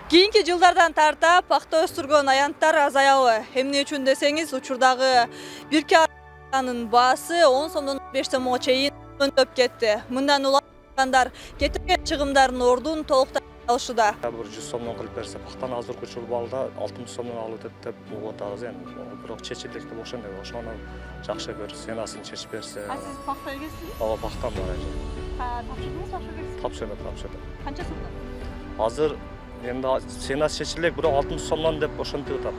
Кийинки жылдардан тарта пахта өстүргөн аянттар азаябы. Эмне үчүн десеңиз, учурдагы бирки аянттын баасы 10 сомдон 5 сомго чейин өндөп кетти. Мындан улангандар кетирген чыгымдардын ордун толуктап алышууда. Бир 100 сомдон кылып берсе, пахтаны азыркы учурда 60 сомдон алып атат деп угуп атабыз эми. Бирок чечилдик деп ошондой. Ошону жакшы бир сенасын чечип берсе. А сиз пахта эгесизби? Ооба, пахтам бар. Тапшырдыңызбы? Тапшырды. Канча сомдон? Азыр енді сенас шешілек, бирок 60 сомдон деп ошентип атат.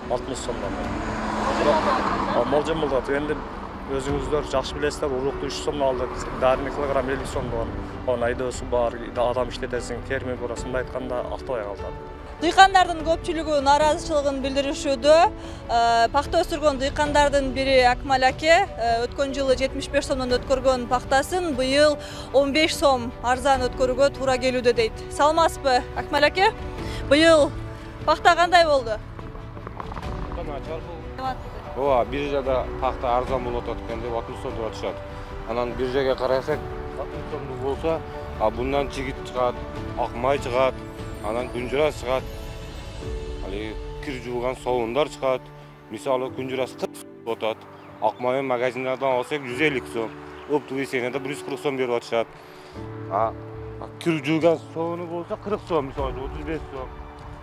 60 сомдон. Молжомолдот. Енді өзүңүздөр жакшы билесиздер, урукту 3 сомдон алдык, дарыны килограмм 50 сомдон. Айдоосу бар, адам иштетесиң, терме бар, мындай айтканда актабай калат. Дыйкандардын көпчүлүгү нааразычылыгын билдиришүүдө. Пахта өстүргөн дыйкандардын бири Акмал аке өткөн жылы 75 сомдон өткөргөн пахтасын быйыл 15 сом арзан өткөрүүгө туура келүүдө дейт. Салмасызбы, Акмал аке? Быйыл пахта кандай болду? Ооба, биржада пахта арзан болуп атат экен деп 60 сом деп атышат. Анан биржага карасак 60 сомдуу болсо, bundan чигит чыгат, ак май чыгат, анан күнжүра чыгат. Али кир жууган соондар чыгат. Мисалы күнжүрасы 40 сом атат. Ак майын магазиндардан алсак 150 сом. Оптовый сенада 140 сом берип атышат. Кир жууган соону болсо 40 сом, мисалы 35 сом.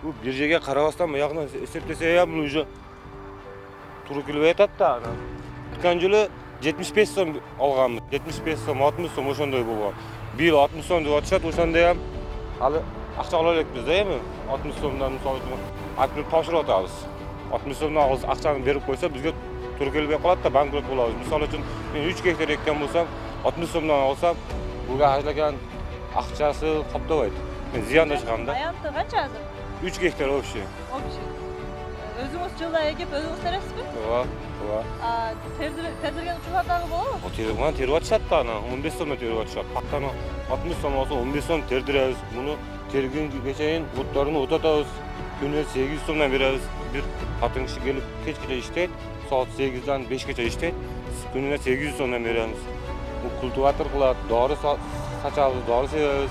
Бул биржеге карабастан ягынан эсептесе бул уже туру келип атат да. Өткөн жылы 75 сом алганбыз. 75 сом, 60 сом ошондой болгон. Бир 60 сом деп атышат, ошондой ham алы акча ала элекпиз да эми. 60 сомдон мисалы акча тапшырып атабыз. 60 сомдон акчаны берип койсо бизге туру келбей калат да, банкрот болобуз. Мисалы үчүн мен 3 гектар эккен болсам, 60 сомдон алсам, буга ажлаган акчасы каптабайт. Мен зыянда чыгам да. Аянты канча азыр? 3 гектар общий. Өзүңүз жылда эгип өзүңүз тересизби? Ооба. Тердирген учурлар дагы болобу? Терип атышат да, 15 сомдон терип атышат. Пахтаны 60 сом болсо 15 сом тердиребиз. Муну тергенге чейин буттарын отатабыз. Күнүнө 800 сомдон беребиз. Бир катын киши келип кечке иштейт, саат 8-дан 5-кече иштейт. Күнүнө 800 сомдон беребиз. Бул культиватор кылат, дары сачабыз, дары себебиз.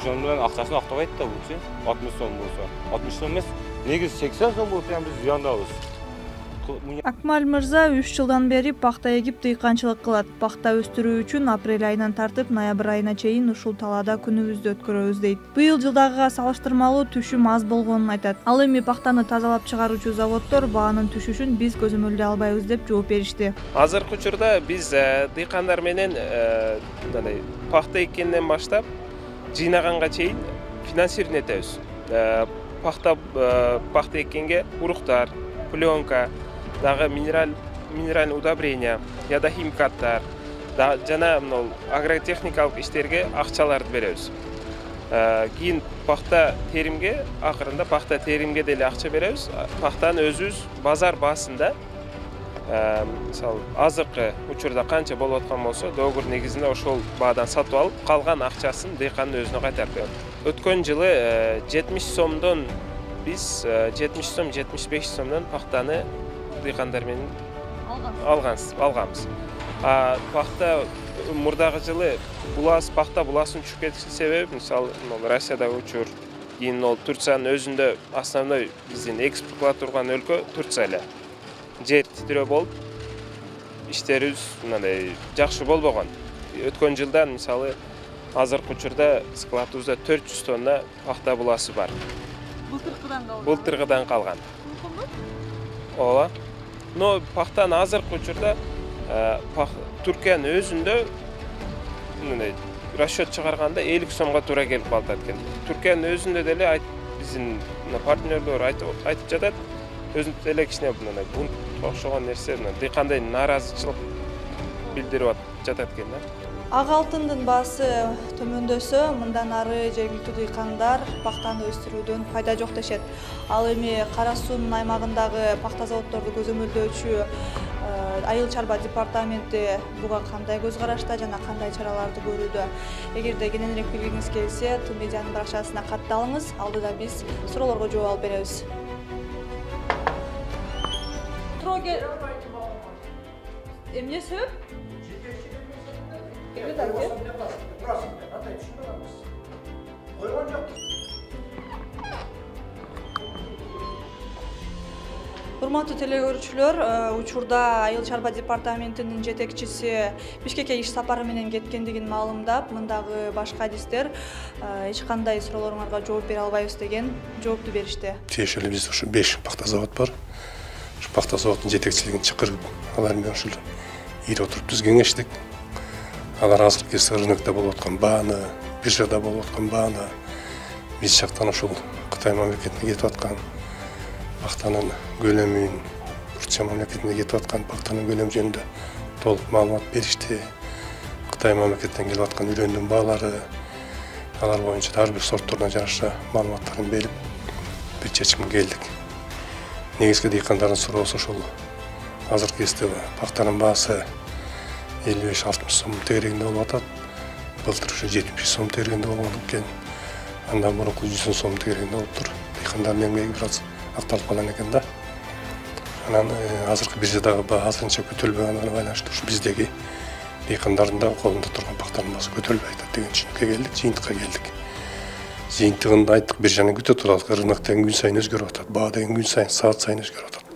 Ошону менен акчасын актабайт да бул, 60 сом болсо. 60 сом эмес, негизи 80 сом болсо ham биз зыяндабыз. Акмал мырза 3 жылдан бери пахта эгип дыйканчылык кылат. Пахта өстүрүү үчүн апрель айынан тартып ноябрь айына чейин ушул талаада күнүбүздү өткөрөбүз дейт. Быйыл жылдагыга салыштырмалуу түшүм аз болгонун айтат. Ал эми пахтаны тазалап чыгаруучу заводдор баанын түшүшүн биз көзөмөлдөй албайбыз деп жооп беришти. Азыркы учурда биз дыйкандар менен пахта эккенден баштап жыйнаганга чейин финансирование этебиз. Пахта эккенге уруктар, пленка, дагы минеральный удобрения, яда химикаттар, жана агротехникалык иштерге акчаларды беребиз. Кийин пахта теримге, акырында пахта теримге деле акча беребиз. Пахтаны өзүбүз базар баасында, мисалы азыркы учурда канча болуп аткан болсо, доогор негизинде ошол баадан сатып алып, калган акчасын дыйкандын өзүнө кайтарып берет. Өткөн жылы 70 сомдон биз 70 сом, 75 сомдон пахтаны дыйкандар менен алганбыз. Пахта мурдагы жылы пахта буласын түшүп кетишинин себеби, мисалы, Россияда учур, кийин Турциянын өзүндө основной биздин экспорт кыла турган өлкө Турция эле. Жер титирөө болуп, иштерибиз жакшы болбогон. Өткөн жылдан, мисалы, азыркы учурда складыбызда 400 тонна пахта буласы бар. Былтыргыдан калган. Ооба. Но пахтаны азыркы учурда Түркиянын өзүндө расчет чыгарганда 50 сомго туура келип калат экен. Түркиянын өзүндө деле биздин партнерлор айтып жатат, өзүнүн деле кичине бунт окшогон нерсе, дыйкандай нааразычылык билдирип жатат экен да. Ак алтындын баасы төмөндөсө, мындан ары жергиликтүү дыйкандар пахтаны өстүрүүдөн пайда жок дешет. Ал эми Кара суунун аймагындагы пахта заводдорду көзөмөлдөөчү Айыл чарба департаменти буга кандай көз карашта жана кандай чараларды көрүүдө? Эгерде кененирээк билгиңиз келсе, Тумедианын баракчасына катталыңыз. Алдыда биз суроолорго жооп алып беребиз. Эмне себеп? Урматтуу телекөрүүчүлөр, учурда Айыл чарба департаментинин жетекчиси Бишкекке иш сапары менен кеткендигин маалымдап, мындагы башка адистер эч кандай суроолоруңарга жооп бере албайбыз деген жоопту беришти. Тиешелүү бизде ушу 5 пахта завод бар. Ушу пахта заводдун жетекчилигин чакырып, алар менен ушул ири отуруп биз кеңештик. Алар азыркы кезде рынокто болуп аткан бааны, биржада болуп аткан бааны, биз жактан ушул Кытай мамлекетине кетип аткан пахтанын көлөмүн, Турция мамлекетине кетип аткан пахтанын көлөмү жөнүндө толук маалымат беришти. Кытай мамлекетинен келип аткан үлөндүн баалары, алар боюнча ар бир сортторуна жараша маалыматтарын берип, бир чечимге келдик. Негизги дыйкандардын суроосу ушул. Азыркы кезде пахтанын баасы 55-60 сом тегерегинде болуп атат. Былтыр ушу 70 сом тегерегинде болгон экен. Андан мурунку 100 сом тегерегинде болуптур. Дыйкандардын эмгеги бир аз акталып калган экен да. Анан азыркы биржадагы баа азырынча көтөрүлбөгөнүнө байланыштуу ушу биздеги дыйкандардын да колунда турган пахтанын баасы көтөрүлбөй атат деген түшүнүккө келдик, жыйынтыкка келдик. Жыйынтыгында айттык, биржаны күтө туралык, рынок деген күн сайын өзгөрүп атат, баа деген күн сайын, саат сайын өзгөрүп атат.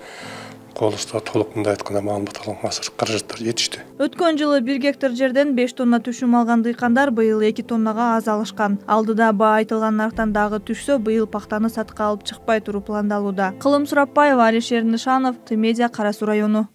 Колубузда толук мындай айтканда маалымат алган азыр каражаттар жетиштүү. Өткөн жылы 1 гектар жерден 5 тонна түшүм алган дыйкандар быйыл 2 тоннага аз алышкан. Алдыда баа айтылган нарктан дагы түшсө, быйыл пахтаны сатка алып чыкпай туруу пландалууда. Кылым Сурапбаева, Алишер Нышанов, Т-Медиа, Кара Суу району.